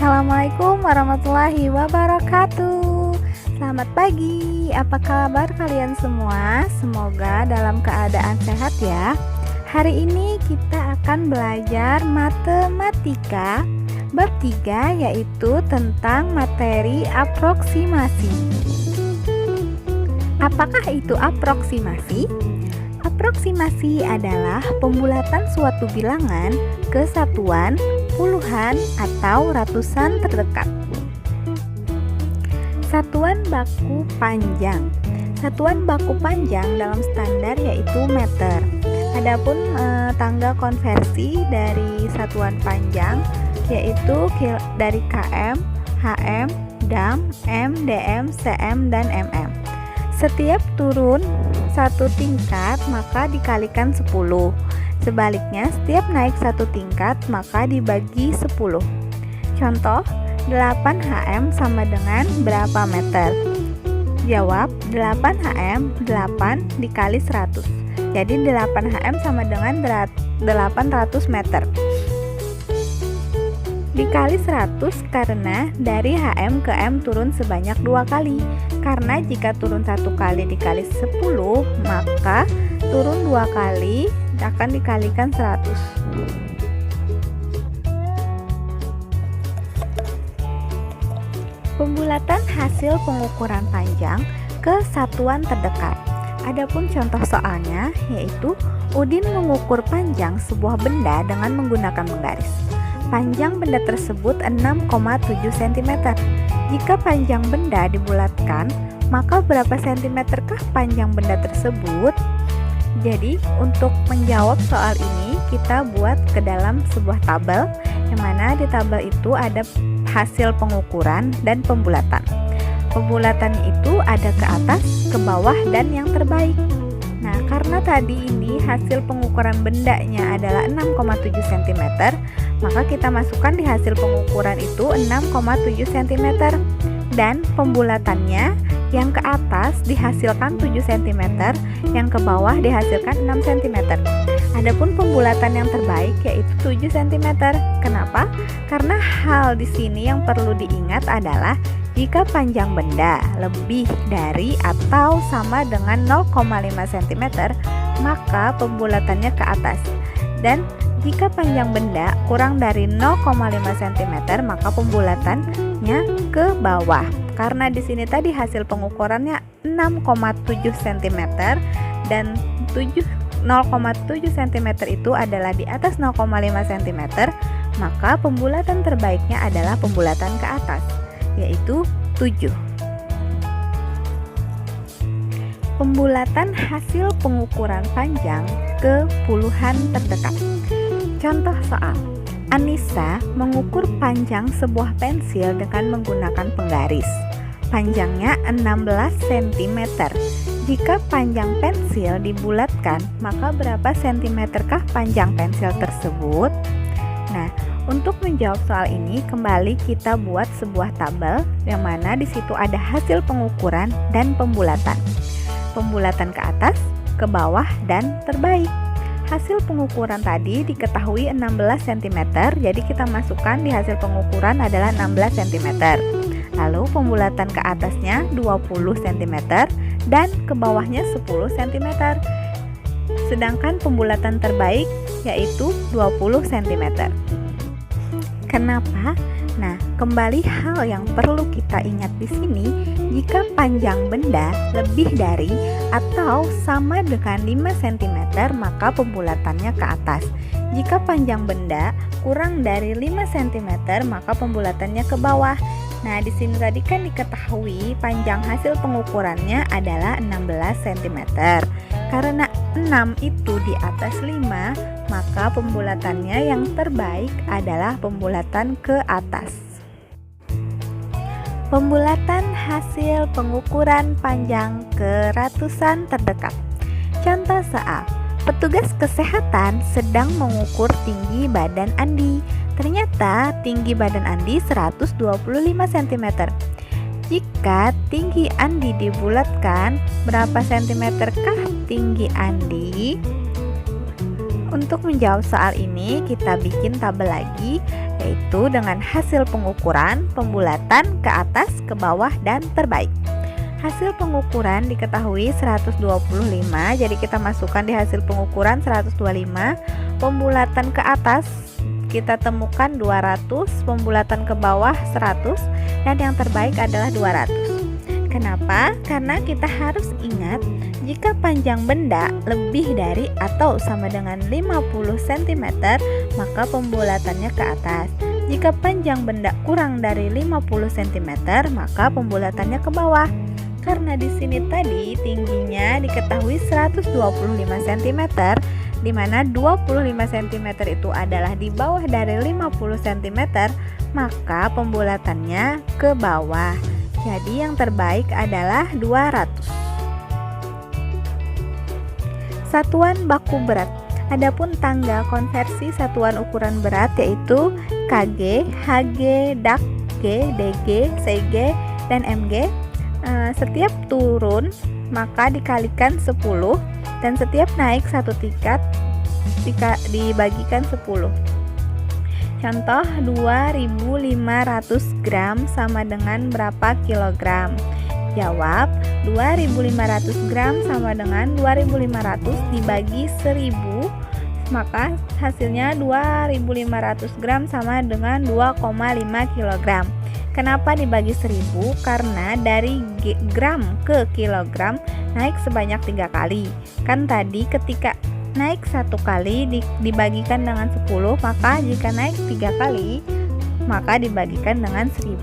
Assalamualaikum warahmatullahi wabarakatuh. Selamat pagi, apa kabar kalian semua? Semoga dalam keadaan sehat ya. Hari ini kita akan belajar matematika bab 3, yaitu tentang materi aproksimasi. Apakah itu aproksimasi? Aproksimasi adalah pembulatan suatu bilangan ke satuan, puluhan, atau ratusan terdekat. Satuan baku panjang. Satuan baku panjang dalam standar yaitu meter. Adapun tanggal konversi dari satuan panjang yaitu dari km, hm, dam, m, dm, cm, dan mm. Setiap turun satu tingkat maka dikalikan 10. Sebaliknya, setiap naik satu tingkat maka dibagi 10. Contoh, 8 hm sama dengan berapa meter? Jawab, 8 hm 8 dikali 100. Jadi 8 hm sama dengan 800 meter. Dikali 100 karena dari hm ke m turun sebanyak 2 kali. Karena jika turun 1 kali dikali 10, maka turun 2 kali akan dikalikan 100. Pembulatan hasil pengukuran panjang ke satuan terdekat. Adapun contoh soalnya yaitu Udin mengukur panjang sebuah benda dengan menggunakan menggaris. Panjang benda tersebut 6,7 cm. Jika panjang benda dibulatkan, maka berapa sentimeterkah panjang benda tersebut? Jadi, untuk menjawab soal ini, kita buat ke dalam sebuah tabel, yang mana di tabel itu ada hasil pengukuran dan pembulatan. Pembulatan itu ada ke atas, ke bawah, dan yang terbaik. Nah, karena tadi ini hasil pengukuran bendanya adalah 6,7 cm, maka kita masukkan di hasil pengukuran itu 6,7 cm. Dan pembulatannya yang ke atas dihasilkan 7 cm, yang ke bawah dihasilkan 6 cm. Adapun pembulatan yang terbaik yaitu 7 cm. Kenapa? Karena hal di sini yang perlu diingat adalah jika panjang benda lebih dari atau sama dengan 0,5 cm, maka pembulatannya ke atas. Dan jika panjang benda kurang dari 0,5 cm, maka pembulatannya ke bawah. Karena di sini tadi hasil pengukurannya 6,7 cm dan 0,7 cm itu adalah di atas 0,5 cm, maka pembulatan terbaiknya adalah pembulatan ke atas, yaitu 7. Pembulatan hasil pengukuran panjang ke puluhan terdekat. Contoh soal, Anissa mengukur panjang sebuah pensil dengan menggunakan penggaris. Panjangnya 16 cm. Jika panjang pensil dibulatkan, maka berapa sentimeterkah panjang pensil tersebut? Nah, untuk menjawab soal ini, kembali kita buat sebuah tabel yang mana di situ ada hasil pengukuran dan pembulatan. Pembulatan ke atas, ke bawah, dan terbaik. Hasil pengukuran tadi diketahui 16 cm, jadi kita masukkan di hasil pengukuran adalah 16 cm. Lalu pembulatan ke atasnya 20 cm dan ke bawahnya 10 cm. Sedangkan pembulatan terbaik yaitu 20 cm. Kenapa? Nah, kembali hal yang perlu kita ingat di sini, jika panjang benda lebih dari atau sama dengan 5 cm, maka pembulatannya ke atas. Jika panjang benda kurang dari 5 cm, maka pembulatannya ke bawah. Nah, di sini tadi kan diketahui panjang hasil pengukurannya adalah 16 cm. Karena 6 itu di atas 5, maka pembulatannya yang terbaik adalah pembulatan ke atas. Pembulatan hasil pengukuran panjang ke ratusan terdekat. Contoh soal, petugas kesehatan sedang mengukur tinggi badan Andi. Ternyata tinggi badan Andi 125 cm. Jika tinggi Andi dibulatkan, berapa sentimeterkah tinggi Andi? Untuk menjawab soal ini, kita bikin tabel lagi, yaitu dengan hasil pengukuran, pembulatan ke atas, ke bawah, dan terbaik. Hasil pengukuran diketahui 125, jadi kita masukkan di hasil pengukuran 125. Pembulatan ke atas kita temukan 200, pembulatan ke bawah 100, dan yang terbaik adalah 200. Kenapa? Karena kita harus ingat jika panjang benda lebih dari atau sama dengan 50 cm, maka pembulatannya ke atas. Jika panjang benda kurang dari 50 cm, maka pembulatannya ke bawah. Karena di sini tadi tingginya diketahui 125 cm, di mana 25 cm itu adalah di bawah dari 50 cm, maka pembulatannya ke bawah. Jadi yang terbaik adalah 200. Satuan baku berat. Adapun tangga konversi satuan ukuran berat yaitu kg, hg, dak, g, dg, cg, dan mg. Setiap turun maka dikalikan 10, dan setiap naik satu tingkat dibagikan 10. Contoh, 2.500 gram sama dengan berapa kilogram? Jawab, 2.500 gram sama dengan 2.500 dibagi 1.000, maka hasilnya 2.500 gram sama dengan 2,5 kilogram. Kenapa dibagi 1.000? Karena dari gram ke kilogram naik sebanyak 3 kali. Kan tadi ketika naik 1 kali dibagikan dengan 10, maka jika naik 3 kali maka dibagikan dengan 1.000.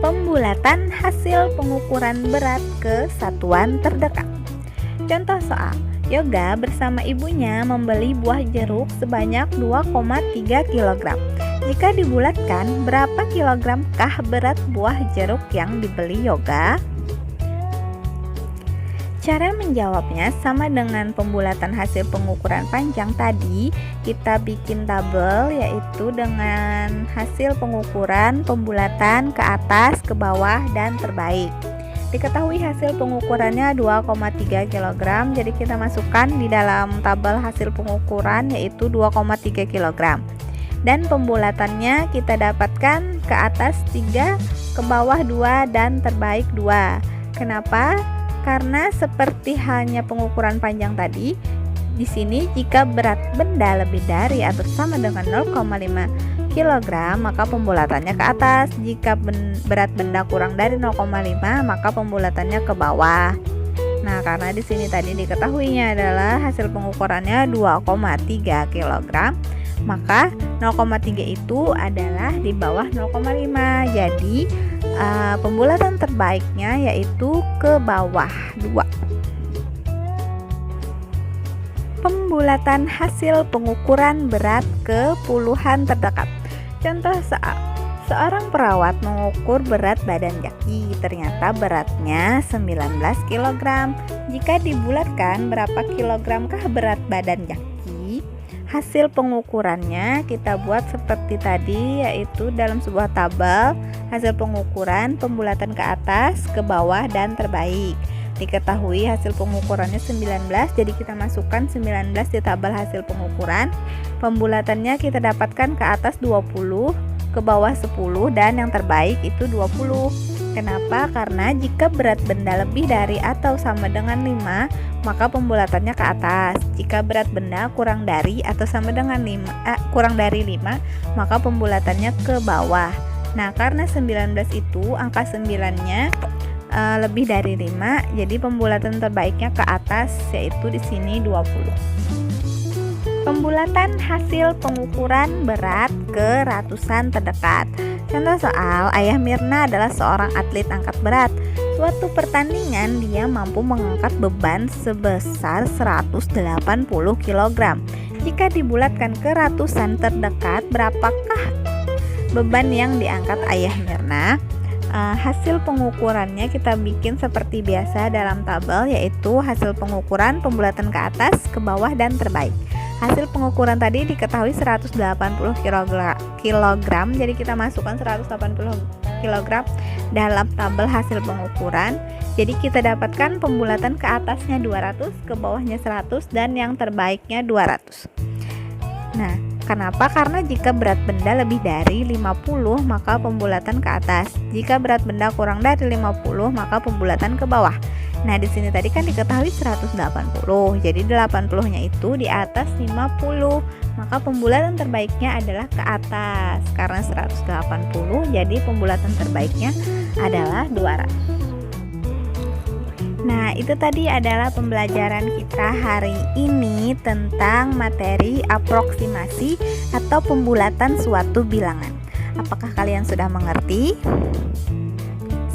Pembulatan hasil pengukuran berat ke satuan terdekat. Contoh soal, Yoga bersama ibunya membeli buah jeruk sebanyak 2,3 kg. Jika dibulatkan, berapa kilogramkah berat buah jeruk yang dibeli Yoga? Cara menjawabnya sama dengan pembulatan hasil pengukuran panjang tadi. Kita bikin tabel yaitu dengan hasil pengukuran, pembulatan ke atas, ke bawah, dan terbaik. Diketahui hasil pengukurannya 2,3 kg, jadi kita masukkan di dalam tabel hasil pengukuran yaitu 2,3 kg. Dan pembulatannya kita dapatkan ke atas 3, ke bawah 2, dan terbaik 2. Kenapa? Karena seperti halnya pengukuran panjang tadi, di sini jika berat benda lebih dari atau sama dengan 0,5 kg, maka pembulatannya ke atas. Jika berat benda kurang dari 0,5, maka pembulatannya ke bawah. Nah, karena di sini tadi diketahuinya adalah hasil pengukurannya 2,3 kg, maka 0,3 itu adalah di bawah 0,5. Jadi pembulatan terbaiknya yaitu ke bawah 2. Pembulatan hasil pengukuran berat ke puluhan terdekat. Contoh soal, seorang perawat mengukur berat badan Jaki, ternyata beratnya 19 kg. Jika dibulatkan, berapa kilogramkah berat badan Jaki? Hasil pengukurannya kita buat seperti tadi, yaitu dalam sebuah tabel hasil pengukuran, pembulatan ke atas, ke bawah, dan terbaik. Diketahui hasil pengukurannya 19, jadi kita masukkan 19 di tabel hasil pengukuran. Pembulatannya kita dapatkan ke atas 20, ke bawah 10, dan yang terbaik itu 20. Kenapa? Karena jika berat benda lebih dari atau sama dengan 5, maka pembulatannya ke atas. Jika berat benda kurang dari atau sama dengan 5, maka pembulatannya ke bawah. Nah, karena 19 itu angka 9-nya lebih dari 5, jadi pembulatan terbaiknya ke atas, yaitu di sini 20. Pembulatan hasil pengukuran berat ke ratusan terdekat. Contoh soal, Ayah Mirna adalah seorang atlet angkat berat. Suatu pertandingan dia mampu mengangkat beban sebesar 180 kg. Jika dibulatkan ke ratusan terdekat, berapakah beban yang diangkat Ayah Mirna? Hasil pengukurannya kita bikin seperti biasa dalam tabel, yaitu hasil pengukuran, pembulatan ke atas, ke bawah, dan terbaik. Hasil pengukuran tadi diketahui 180 kg, jadi kita masukkan 180 kg dalam tabel hasil pengukuran. Jadi kita dapatkan pembulatan ke atasnya 200, ke bawahnya 100, dan yang terbaiknya 200. Nah, kenapa? Karena jika berat benda lebih dari 50, maka pembulatan ke atas. Jika berat benda kurang dari 50, maka pembulatan ke bawah. Nah, di sini tadi kan diketahui 180. Jadi 80-nya itu di atas 50. Maka pembulatan terbaiknya adalah ke atas. Karena 180, jadi pembulatan terbaiknya adalah 200. Nah, itu tadi adalah pembelajaran kita hari ini tentang materi aproksimasi atau pembulatan suatu bilangan. Apakah kalian sudah mengerti?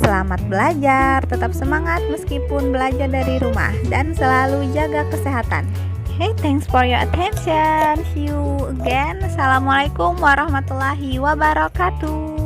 Selamat belajar, tetap semangat meskipun belajar dari rumah, dan selalu jaga kesehatan. Hey, thanks for your attention. See you again. Assalamualaikum warahmatullahi wabarakatuh.